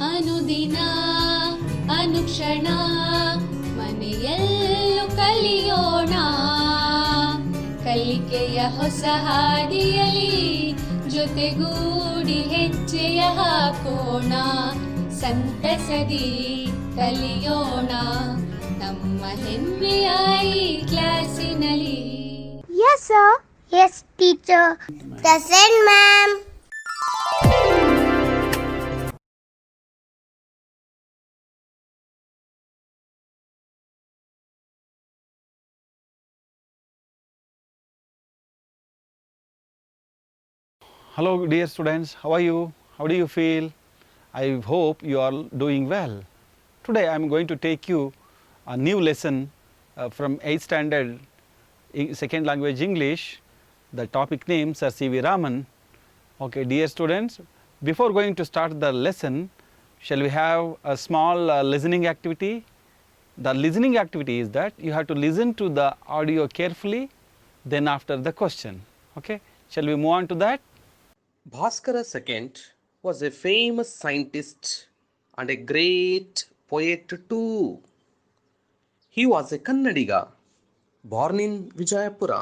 ಅನುದಿನ ಅನುಕ್ಷಣ ಮನೆಯಲ್ಲೂ ಕಲಿಯೋಣ ಕಲಿಕೆಯ ಹೊಸ ಹಾದಿಯಲಿ ಜೊತೆಗೂಡಿ ಹೆಜ್ಜೆಯ ಹಾಕೋಣ ಸಂತಸದಿ ಕಲಿಯೋಣ ನಮ್ಮ ಹೆಮ್ಮೆಯ ಈ ಕ್ಲಾಸಿನಲ್ಲಿ. Yes, sir. Yes, teacher. Present, ma'am. Hello dear students, how are you? How do you feel? I hope you are doing well. Today I am going to take you a new lesson from 8th standard second language English. The topic name Sir C.V. Raman. Okay dear students, before going to start the lesson, shall we have a small listening activity? The listening activity is that you have to listen to the audio carefully, then after the question. Okay, shall we move on to that? Bhaskara II was a famous scientist and a great poet too. He was a Kannadiga, born in Vijayapura.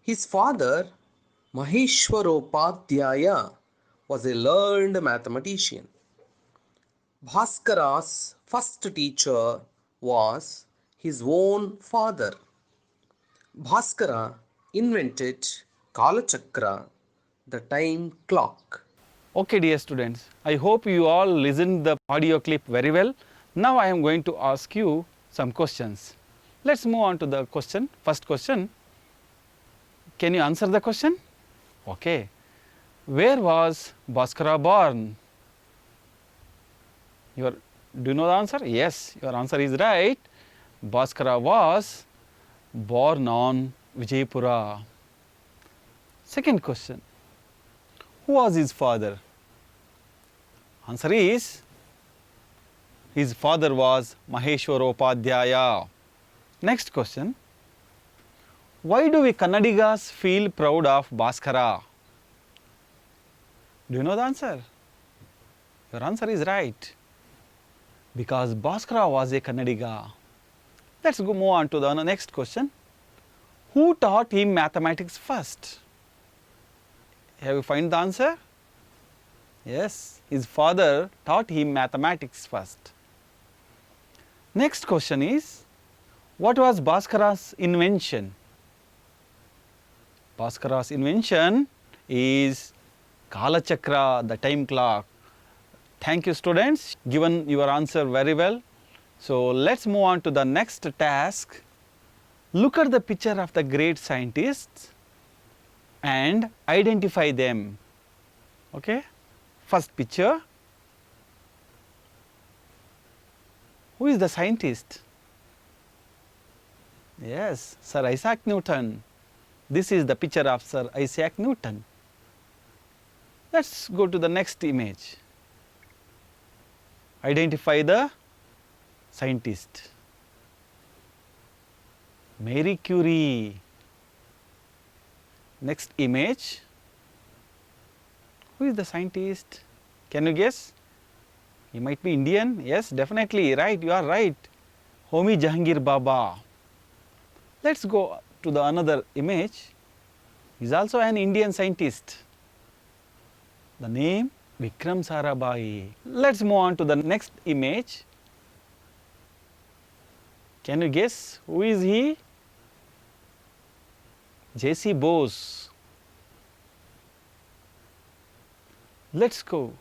His father, Maheshwaropadhyaya, was a learned mathematician. Bhaskara's first teacher was his own father. Bhaskara invented Kalachakra, the time clock. Okay dear students, I hope you all listened the audio clip very well. Now I am going to ask you some questions. Let's move on to the question. First question, can you answer the question? Okay, where was Bhaskara born? Do you know the answer? Yes, your answer is right. Bhaskara was born on Vijayapura. Second question, who was his father? Answer is, his father was Maheshwaropadhyaya. Next question, why do we Kannadigas feel proud of Bhaskara? Do you know the answer? Your answer is right. Because Bhaskara was a Kannadiga. Let's go move on to the next question. Who taught him mathematics first? Have you find the answer? Yes, his father taught him mathematics first. Next question is, what was Bhaskara's invention? Bhaskara's invention is Kalachakra, the time clock. Thank you students, given your answer very well. So let's move on to the next task. Look at the picture of the great scientists and identify them. Okay, first picture. Who is the scientist? Yes, Sir Isaac Newton. This is the picture of Sir Isaac Newton. Let's go to the next image. Identify the scientist. Marie Curie. Next image. Who is the scientist? Can you guess? He might be Indian. Yes, definitely right. You are right. Homi Jahangir Baba. Let's go to the another image. He is also an Indian scientist. The name Vikram Sarabhai. Let's move on to the next image. Can you guess who is he? J.C. Bose. Let's go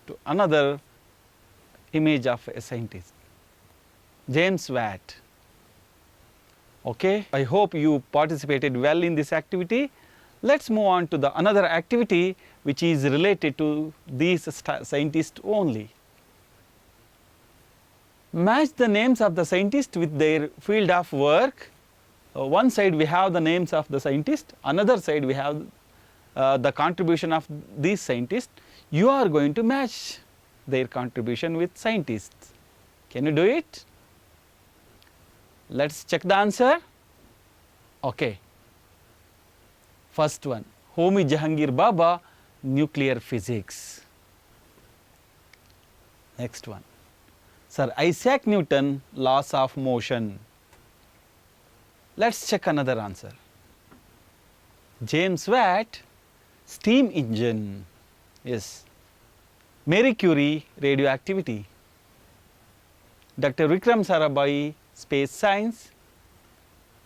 to another image of a scientist, James Watt. Okay, I hope you participated well in this activity. Let's move on to the another activity which is related to these scientists only. Match the names of the scientists with their field of work. One side we have the names of the scientists, another side we have the contribution of these scientists. You are going to match their contribution with scientists. Can you do it? Let's check the answer. Okay. First one, Homi Jahangir Baba, nuclear physics. Next one. Sir Isaac Newton, laws of motion. Let's check another answer. James Watt, steam engine. Yes. Marie Curie, radioactivity. Dr. Vikram Sarabhai, space science.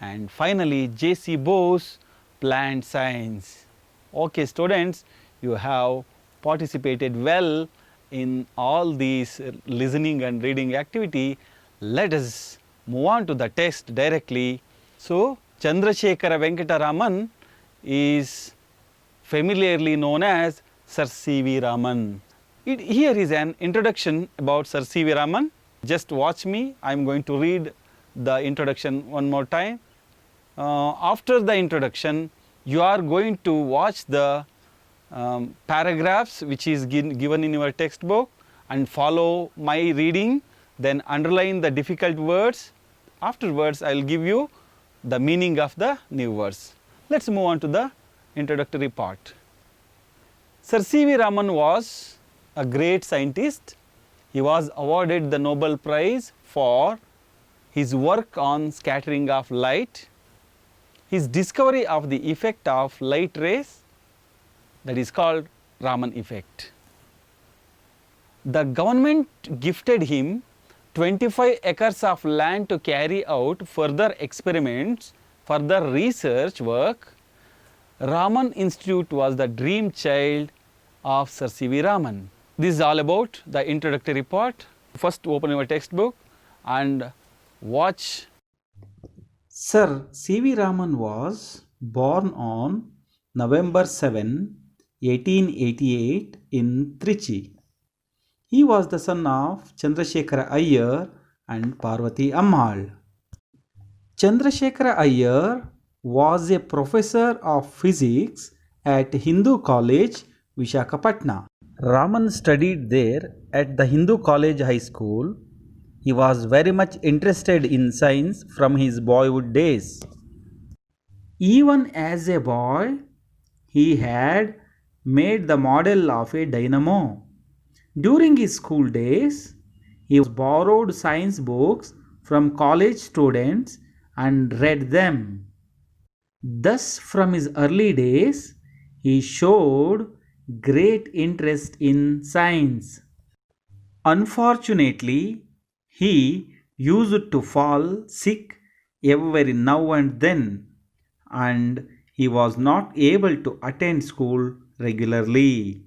And finally, J.C. Bose, plant science. Okay, students, you have participated well in all these listening and reading activity. Let us move on to the text directly. So, Chandrasekhara Venkata Raman is familiarly known as Sir C.V. Raman. Here is an introduction about Sir C.V. Raman. Just watch me. I am going to read the introduction one more time. After the introduction, you are going to watch the paragraphs which is given in your textbook and follow my reading, then underline the difficult words. Afterwards, I will give you the meaning of the new words. Let us move on to the introductory part. Sir C.V. Raman was a great scientist. He was awarded the Nobel Prize for his work on scattering of light. His discovery of the effect of light rays, that is called Raman effect. The government gifted him 25 acres of land to carry out further experiments, further research work. Raman Institute was the dream child of Sir C.V. Raman. This is all about the introductory part. First open your textbook and watch. Sir C.V. Raman was born on November 7, 1888 in Trichy. He was the son of Chandrasekhara Iyer and Parvati Ammal. Chandrasekhara Iyer was a professor of physics at Hindu College, Visakhapatnam. Raman studied there at the Hindu College High School. He was very much interested in science from his boyhood days. Even as a boy, he had made the model of a dynamo. During his school days, he borrowed science books from college students and read them. Thus, from his early days, he showed great interest in science. Unfortunately, he used to fall sick every now and then, and he was not able to attend school regularly.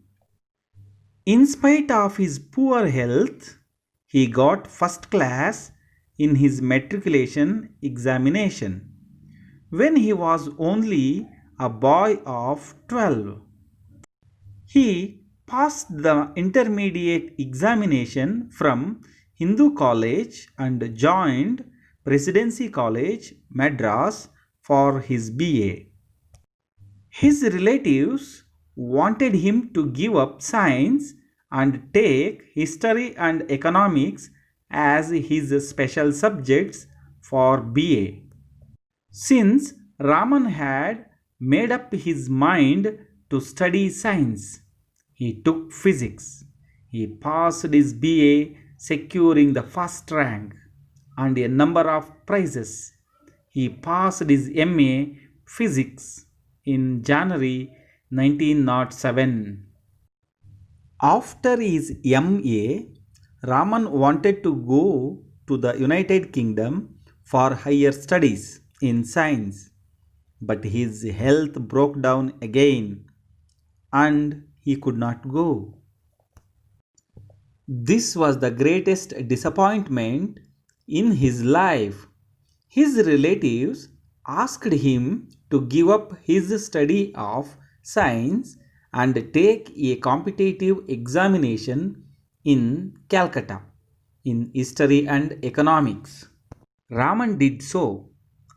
In spite of his poor health, he got first class in his matriculation examination when he was only a boy of 12. He passed the intermediate examination from Hindu College and joined Presidency College, Madras for his BA. His relatives wanted him to give up science and take history and economics as his special subjects for BA. Since Raman had made up his mind to study science, he took physics. He passed his BA, securing the first rank and a number of prizes. He passed his MA Physics in January 1907. After his MA, Raman wanted to go to the United Kingdom for higher studies in science, but his health broke down again and he could not go. This was the greatest disappointment in his life. His relatives asked him to give up his study of science and take a competitive examination in Calcutta in history and economics. Raman did so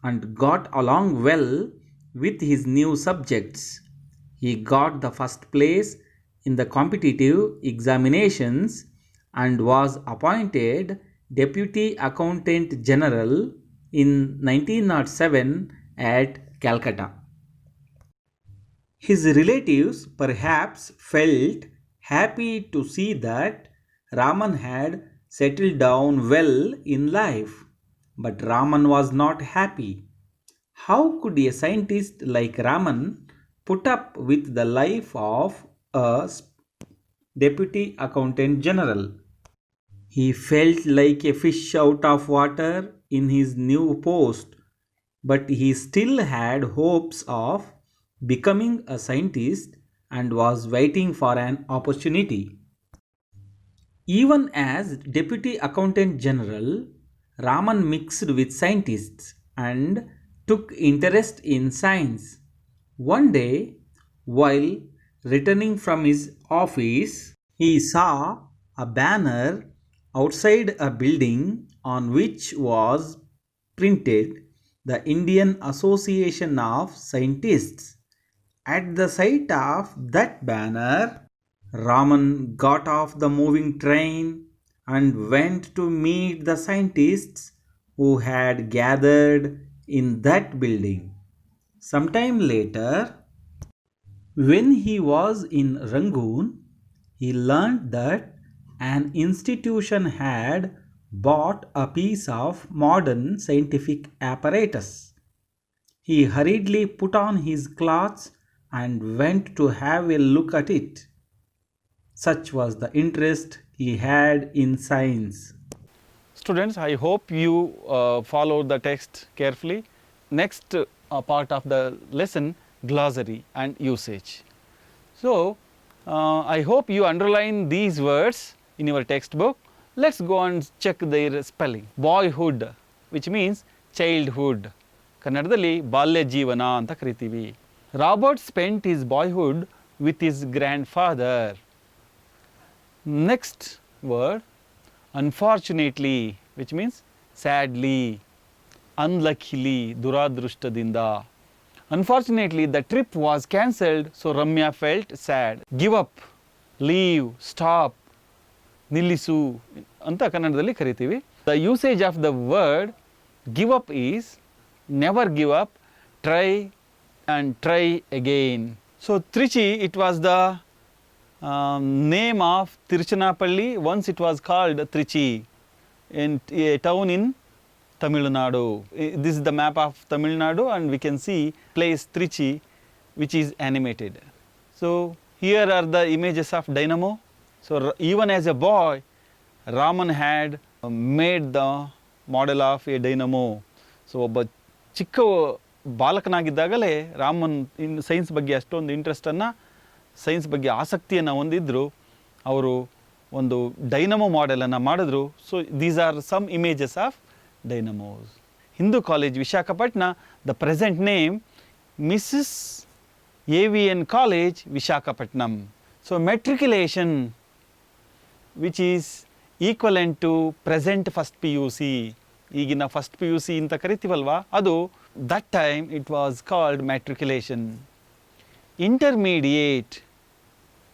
and got along well with his new subjects. He got the first place in the competitive examinations and was appointed Deputy Accountant General in 1907 at Calcutta. His relatives perhaps felt happy to see that Raman had settled down well in life, but Raman was not happy. How could a scientist like Raman put up with the life of a deputy accountant general? He felt like a fish out of water in his new post, but he still had hopes of becoming a scientist and was waiting for an opportunity. Even as Deputy Accountant General, Raman mixed with scientists and took interest in science. One day, while returning from his office, he saw a banner outside a building on which was printed the Indian Association of Scientists. At the sight of that banner, Raman got off the moving train and went to meet the scientists who had gathered in that building. Sometime later, when he was in Rangoon, he learned that an institution had bought a piece of modern scientific apparatus. He hurriedly put on his clothes and went to have a look at it. Such was the interest he had in science. Students, I hope you followed the text carefully. Next part of the lesson, glossary and usage. So, I hope you underline these words in your textbook. Let's go and check their spelling. Boyhood, which means childhood. ಕನ್ನಡದಲ್ಲಿ ಬಾಲ್ಯ ಜೀವನ ಅಂತ ಕರಿತೀವಿ. Robert spent his boyhood with his grandfather. Next word, unfortunately, which means sadly, unluckily, ದುರಾದೃಷ್ಟದಿಂದ. Unfortunately, the trip was cancelled, so Ramya felt sad. Give up, leave, stop, ನಿಲ್ಲಿಸು ಅಂತ ಕನ್ನಡದಲ್ಲಿ ಕರಿತೀವಿ. The usage of the word give up is never give up, try and try again. So Trichy, it was the name of Tiruchirappalli. Once it was called Trichy, in a town in Tamil Nadu. This is the map of Tamil Nadu, and we can see place Trichy, which is animated. So here are the images of dynamo. So even as a boy, Raman had made the model of a dynamo. So ಒಬ್ಬ ಚಿಕ್ಕ ಬಾಲಕನಾಗಿದ್ದಾಗಲೇ Raman science ಬಗ್ಗೆ ಅಷ್ಟೊಂದು ಇಂಟ್ರೆಸ್ಟನ್ನು, science ಬಗ್ಗೆ ಆಸಕ್ತಿಯನ್ನು ಹೊಂದಿದ್ರು. ಅವರು ಒಂದು dynamo ಮಾಡೆಲನ್ನು ಮಾಡಿದ್ರು. So these are some images of dynamos. Hindu college Visakhapatnam, the present name Mrs AVN college Visakhapatnam. So matriculation, which is equivalent to present first PUC. ಈಗಿನ ಫಸ್ಟ್ PUC ಅಂತ ಕರಿತೀವಲ್ವಾ, ಅದು that time it was called matriculation. Intermediate,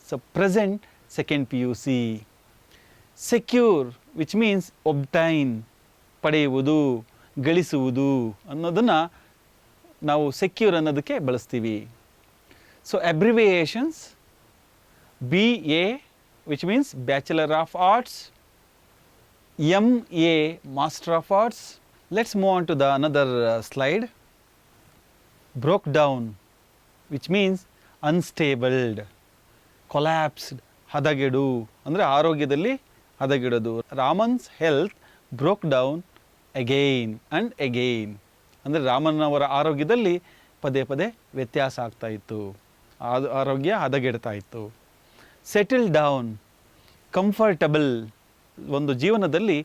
so present second PUC. Secure, which means obtain, ಪಡೆಯುವುದು, ಗಳಿಸುವುದು ಅನ್ನೋದನ್ನು ನಾವು secure ಅನ್ನೋದಕ್ಕೆ ಬಳಸ್ತೀವಿ. So abbreviations, BA, which means Bachelor of Arts, MA, Master of Arts. Let's move on to the another slide. Broke down, which means unstable, collapsed, ಹದಗೆಡು ಅಂದರೆ ಆರೋಗ್ಯದಲ್ಲಿ ಹದಗೆಡೋದು. Raman's health broke down again and again ಅಂದರೆ ರಾಮನ್ ಅವರ ಆರೋಗ್ಯದಲ್ಲಿ ಪದೇ ಪದೇ ವ್ಯತ್ಯಾಸ ಆಗ್ತಾ ಇತ್ತು, ಆರೋಗ್ಯ ಹದಗೆಡ್ತಾ ಇತ್ತು. ಸೆಟಲ್ ಡೌನ್, ಕಂಫರ್ಟಬಲ್, ಒಂದು ಜೀವನದಲ್ಲಿ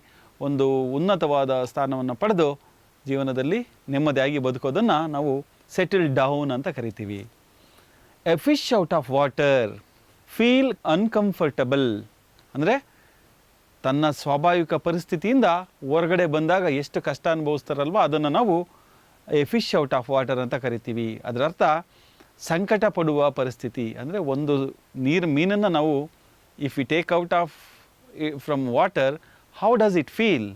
ಒಂದು ಉನ್ನತವಾದ ಸ್ಥಾನವನ್ನು ಪಡೆದು ಜೀವನದಲ್ಲಿ ನೆಮ್ಮದಿಯಾಗಿ ಬದುಕೋದನ್ನು ನಾವು ಸೆಟಲ್ ಡೌನ್ ಅಂತ ಕರಿತೀವಿ. A fish out of water, feel uncomfortable ಅಂದರೆ ತನ್ನ ಸ್ವಾಭಾವಿಕ ಪರಿಸ್ಥಿತಿಯಿಂದ ಹೊರಗಡೆ ಬಂದಾಗ ಎಷ್ಟು ಕಷ್ಟ ಅನುಭವಿಸ್ತಾರಲ್ವ ಅದನ್ನು ನಾವು A fish out of water ಅಂತ ಕರಿತೀವಿ. ಅದರ ಅರ್ಥ ಸಂಕಟ ಪಡುವ ಪರಿಸ್ಥಿತಿ. ಅಂದರೆ ಒಂದು ಮೀನನ್ನು ನಾವು if we take out off from water, how does it feel?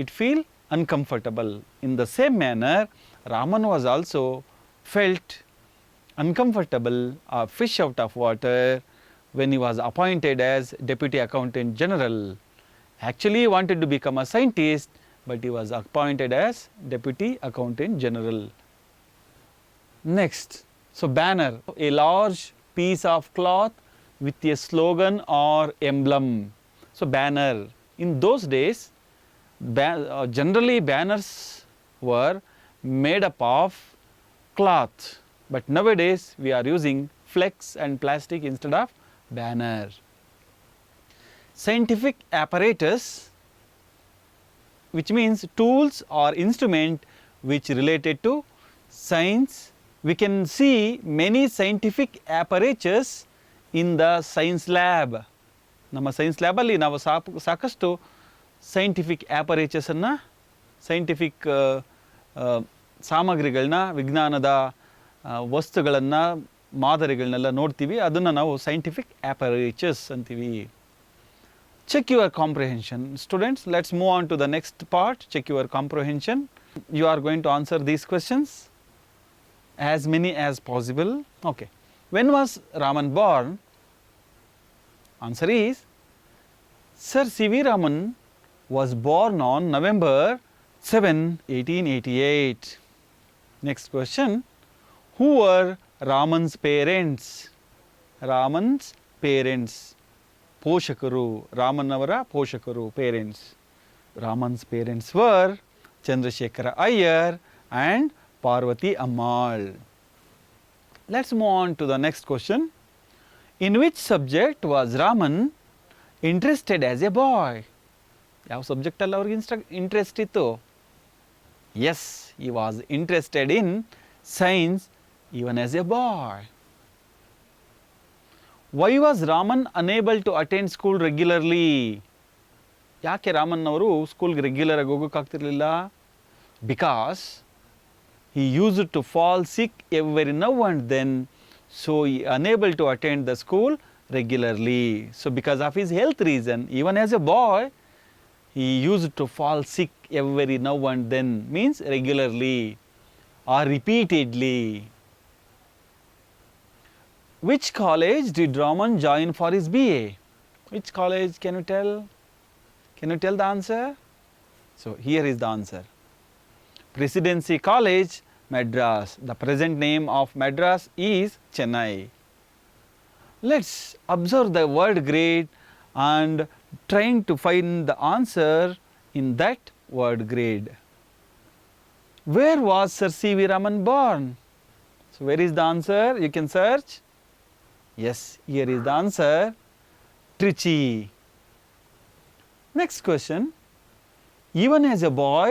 It feel uncomfortable. In the same manner, Raman was also felt uncomfortable, a fish out of water, when he was appointed as Deputy Accountant General. Actually, he wanted to become a scientist, but he was appointed as Deputy Accountant General. Next, so banner, a large piece of cloth with a slogan or emblem. So banner, in those days, generally banners were made up of cloth, but nowadays we are using flex and plastic instead of banner. Scientific apparatus, which means tools or instrument which related to science. We can see many scientific apparatures in the science lab. ನಮ್ಮ science ಲ್ಯಾಬಲ್ಲಿ ನಾವು ಸಾಕಷ್ಟು scientific ಆ್ಯಪರೇಚರ್ಸನ್ನು, scientific ಸಾಮಗ್ರಿಗಳನ್ನ, ವಿಜ್ಞಾನದ ವಸ್ತುಗಳನ್ನು, ಮಾದರಿಗಳನ್ನೆಲ್ಲ ನೋಡ್ತೀವಿ. ಅದನ್ನು ನಾವು scientific ಆ್ಯಪರೇಚರ್ಸ್ ಅಂತೀವಿ. Check your comprehension. Students, let's move on to the next part, check your comprehension. You are going to answer these questions, as many as possible. Okay. When was Raman born? Answer is, Sir C.V. Raman was born on November 7, 1888. Next question. Who were Raman's parents? Raman's parents. ಪೋಷಕರು, ರಾಮನ್ನವರ ಪೋಷಕರು, parents. Raman's parents were Chandrasekhara Iyer and Parvati Ammal. Let's move on to the next question. In which subject was Raman interested as a boy? ಯಾವ ಸಬ್ಜೆಕ್ಟಲ್ಲಿ ಅವ್ರಿಗೆ interest ಇತ್ತು? Yes, he was interested in science even as a boy. Why was Raman unable to attend school regularly? ಯಾಕೆ ರಾಮನ್ ಅವರು ಸ್ಕೂಲ್ಗೆ regular ಆಗಿ ಹೋಗೋಕ್ಕಾಗ್ತಿರ್ಲಿಲ್ಲ? Because he used to fall sick every now and then, so he unable to attend the school regularly. So because of his health reason, even as a boy, he used to fall sick every now and then, means regularly or repeatedly. Which college did Raman join for his BA? Which college, can you tell? Can you tell the answer? So here is the answer. Presidency College, Madras. The present name of Madras is Chennai. Let's observe the word grade and trying to find the answer in that word grade. Where was Sir C.V. Raman born? So where is the answer? You can search. Yes, here is the answer, Trichy. Next question. Even as a boy,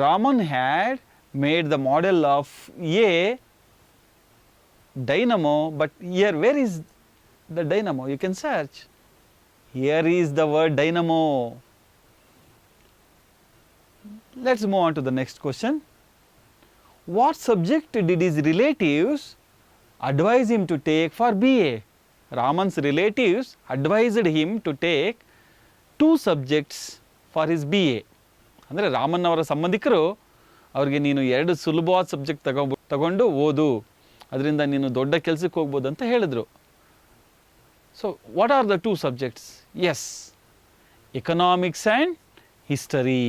Raman had made the model of a dynamo, but here where is the dynamo? You can search. Here is the word dynamo. Let's move on to the next question. What subject did his relatives advise him to take for BA? Raman's relatives advised him to take 2 subjects for his BA. ಅಂದರೆ ರಾಮನ್ ಅವರ ಸಂಬಂಧಿಕರು ಅವ್ರಿಗೆ ನೀನು 2 ಸುಲಭವಾದ subject ತಗೊಂಡು ಓದು, ಅದರಿಂದ ನೀನು ದೊಡ್ಡ ಕೆಲಸಕ್ಕೆ ಹೋಗ್ಬೋದು ಅಂತ ಹೇಳಿದರು. So what are the 2 subjects? Yes, economics and history.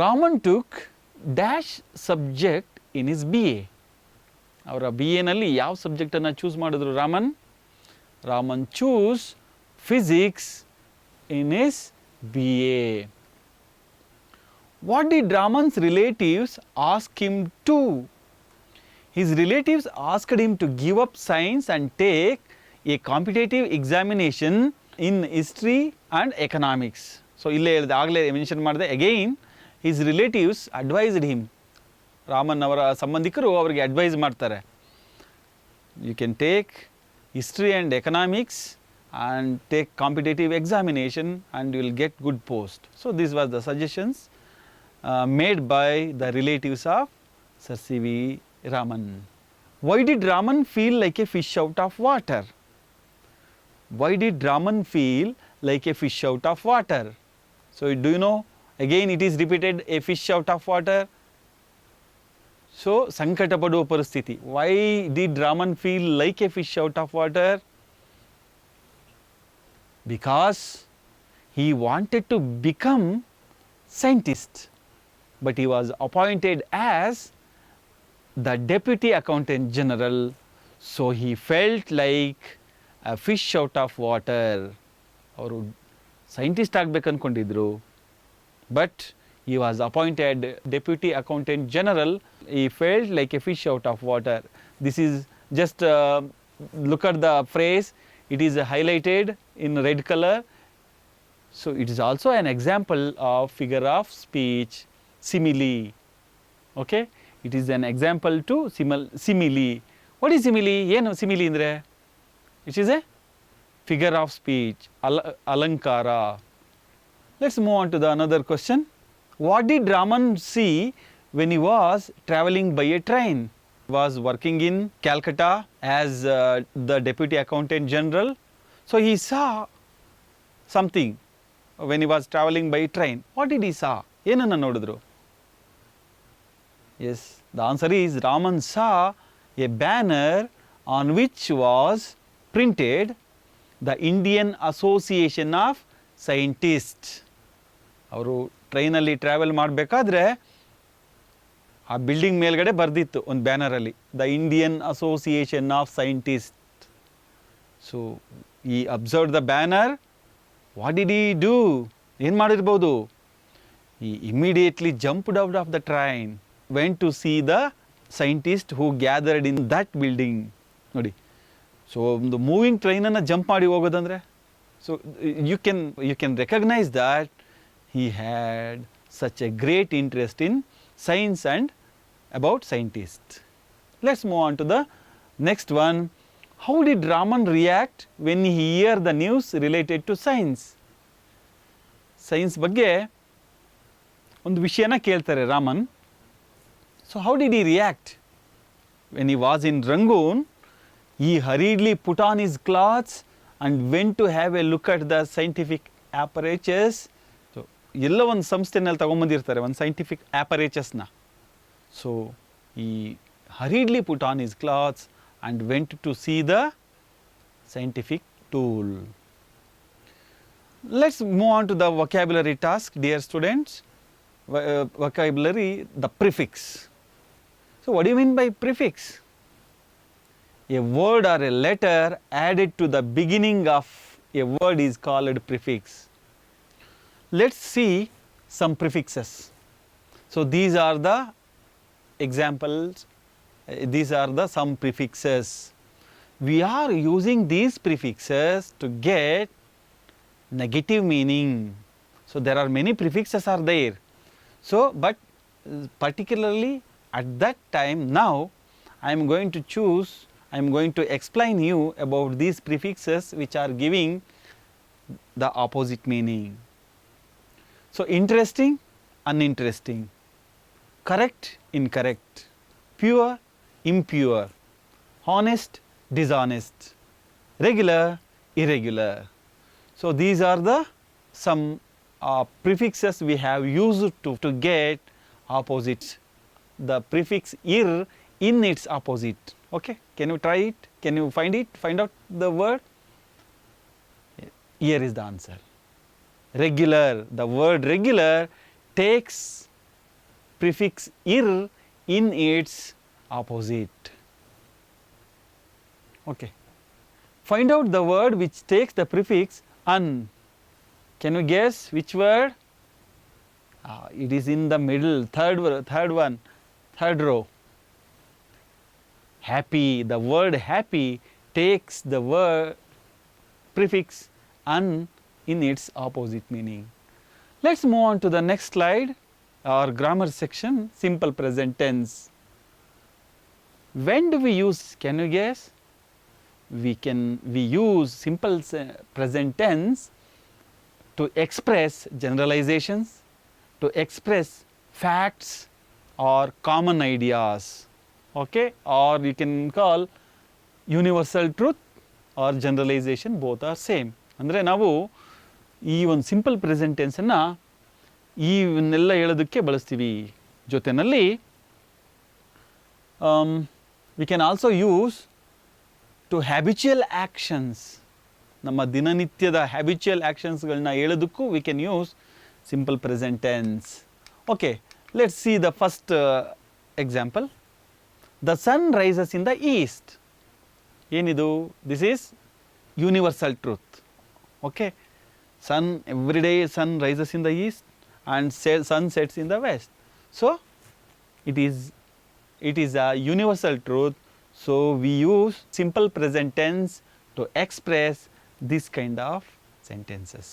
Raman took dash subject in his BA. ಅವರ ಬಿ ಎನಲ್ಲಿ ಯಾವ ಸಬ್ಜೆಕ್ಟನ್ನು ಚೂಸ್ ಮಾಡಿದ್ರು Raman? Raman choose physics in his B A. What did Raman's relatives ask him to? His relatives asked him to give up science and take a competitive examination in history and economics. So ಇಲ್ಲೇ ಹೇಳಿದೆ, ಆಗಲೇ mention ಮಾಡಿದೆ, again his relatives advised him. Raman ಅವರ ಸಂಬಂಧಿಕರು ಅವರಿಗೆ advise ಮಾಡ್ತಾರೆ, you can take history and economics and take competitive examination and you will get good post. So this was the suggestions made by the relatives of sir C V Raman. Why did Raman feel like a fish out of water? Why did Raman feel like a fish out of water? So do you know, again it is repeated, a fish out of water. So, ಸಂಕಟ ಪಡುವ ಪರಿಸ್ಥಿತಿ. Why did Raman feel like a fish out of water? because he wanted to become scientist, but he was appointed as the deputy accountant general, so he felt like a fish out of water. ಅವರು scientist ಆಗಬೇಕು ಅಂದ್ಕೊಂಡಿದ್ರು, but he was appointed deputy accountant general. He felt like a fish out of water. This is just look at the phrase, it is highlighted in red color. So it is also an example of figure of speech, simile. Okay, it is an example to simile. What is simile? Yenu simile andre? It is a figure of speech, alankara. Let's move on to the another question. What did Raman see when he was traveling by a train? He was working in Calcutta as the deputy accountant general. So he saw something when he was traveling by train. What did he saw? Yenanna nodidru? Yes, the answer is Raman saw a banner on which was printed the Indian Association of Scientists. ಅವರು ಟ್ರೈನಲ್ಲಿ travel ಮಾಡಬೇಕಾದ್ರೆ ಆ building ಮೇಲ್ಗಡೆ ಬರೆದಿತ್ತು ಒಂದು ಬ್ಯಾನರಲ್ಲಿ, the Indian association of scientist. So he observe the banner, what did he do? ಏನು ಮಾಡಿರ್ಬೋದು? He immediately jumped out of the train, went to see the scientist who gathered in that building. ನೋಡಿ, so ಒಂದು moving ಟ್ರೈನನ್ನು jump ಮಾಡಿ ಹೋಗೋದಂದರೆ, so you can recognise that he had such a great interest in science and about scientists. Let's move on to the next one. How did Raman react when he heard the news related to science? Science ಬಗ್ಗೆ ಒಂದು ವಿಷಯನ ಕೇಳ್ತಾರೆ Raman. So how did he react? When he was in Rangoon, he hurriedly put on his clothes and went to have a look at the scientific apparatus. ಎಲ್ಲೋ ಒಂದು ಸಂಸ್ಥೆನಲ್ಲಿ ತೊಗೊಂಬಂದಿರ್ತಾರೆ ಒಂದು scientific ಆ್ಯಪರೇಚಸ್ನ. So he hurriedly put on his clothes and went to see the scientific tool. Let's move on to the vocabulary task, dear students. Vocabulary, the prefix. So what you mean by prefix? A word or a letter added to the beginning of a word is called prefix. Let's see some prefixes. So these are the examples, these are the some prefixes. We are using these prefixes to get negative meaning. So there are many prefixes are there. So but particularly at that time, now I am going to choose, I am going to explain you about these prefixes which are giving the opposite meaning. So interesting, uninteresting, correct, incorrect, pure, impure, honest, dishonest, regular, irregular. So these are the some prefixes we have used to get opposites. The prefix ir in its opposite. Okay, can you try it? Can you find it? Find out the word. Here is the answer. Regular. The word regular takes prefix ir in its opposite. Okay. Find out the word which takes the prefix un. Can you guess which word? It is in the middle, third row. Happy. The word happy takes the word prefix un in its opposite meaning. Let's move on to the next slide, our grammar section, simple present tense. When do we use, can you guess? We use simple present tense to express generalizations, to express facts or common ideas. Okay, or you can call universal truth or generalization, both are same. ಅಂದರೆ ನಾವು ಈ ಒಂದು simple present tension ಇವನ್ನೆಲ್ಲ ಹೇಳೋದಕ್ಕೆ ಬಳಸ್ತೀವಿ. ಜೊತೆಯಲ್ಲಿ we can also use to habitual actions. ನಮ್ಮ ದಿನನಿತ್ಯದ ಹ್ಯಾಬಿಚುಯಲ್ ಆ್ಯಕ್ಷನ್ಸ್ಗಳನ್ನ ಹೇಳೋದಕ್ಕೂ we can use simple present tense. Okay, let's see the first example. The sun rises in the east. ಏನಿದು? This is universal truth. Okay, sun, every day sun rises in the east and sun sets in the west. So it is a universal truth. So we use simple present tense to express this kind of sentences.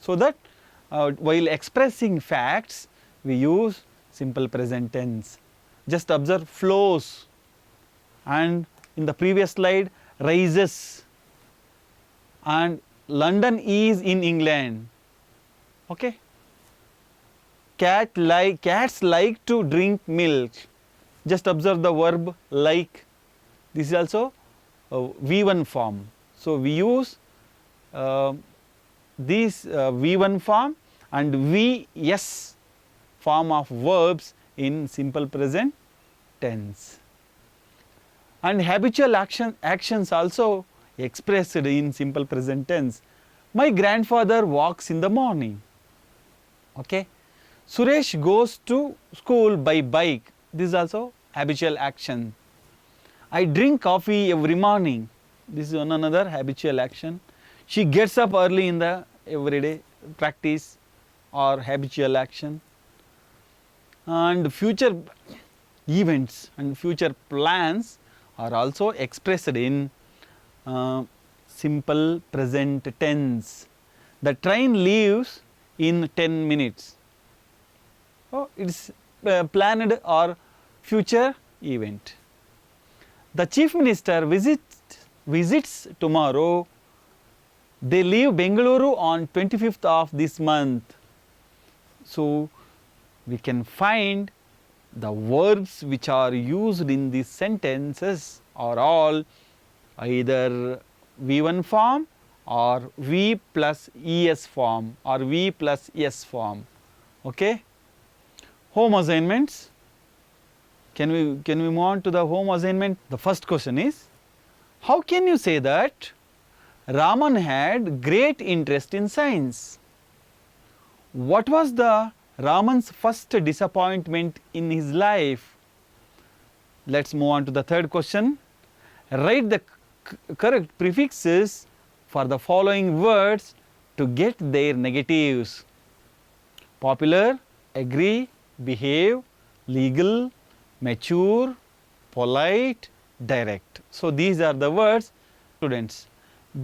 So that while expressing facts we use simple present tense. Just observe flows, and in the previous slide rises, and London is in England. Okay. Cats like to drink milk. Just observe the verb like. This is also V1 form. So we use this V1 form and VS form of verbs in simple present tense. And habitual actions also expressed in simple present tense. My grandfather walks in the morning. Okay. Suresh goes to school by bike. This is also habitual action. I drink coffee every morning. This is another habitual action. She gets up early in the everyday practice or habitual action. And future events and future plans are also expressed in simple present tense. The train leaves in 10 minutes. Oh, it's planned or future event. The chief minister visits tomorrow. They leave Bengaluru on 25th of this month. So we can find the verbs which are used in these sentences are all either V1 form or V plus ES form or V plus S form. Okay. Home assignments. Can we move on to the home assignment? The first question is, how can you say that Raman had great interest in science? What was the Raman's first disappointment in his life? Let's move on to the third question. Write the correct prefixes for the following words to get their negatives. Popular, agree, behave, legal, mature, polite, direct. So these are the words. Students,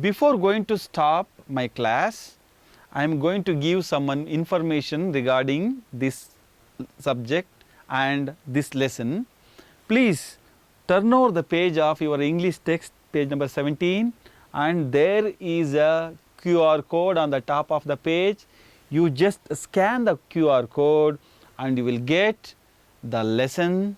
before going to stop my class, I am going to give some information regarding this subject and this lesson. Please turn over the page of your English text, page number 17, and there is a QR code on the top of the page. You just scan the QR code and you will get the lesson,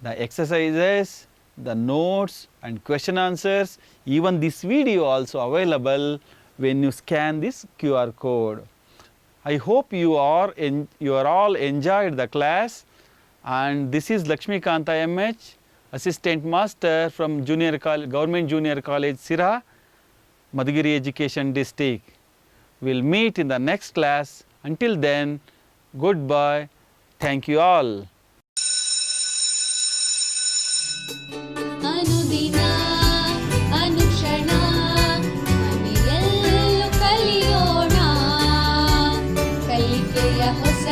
the exercises, the notes and question answers. Even this video also available when you scan this QR code. I hope you are all enjoyed the class, and this is Lakshmikanta MH, Assistant Master from Government Junior College Sira, Madhugiri Education District. We will meet in the next class. Until then, goodbye. Thank you all. ಅನುದಿನ ಅನುಕ್ಷಣ ಮನೆಯಲ್ಲೂ ಕಲಿಯೋಣ ಕಲಿಕೆಯ ಹೊಸ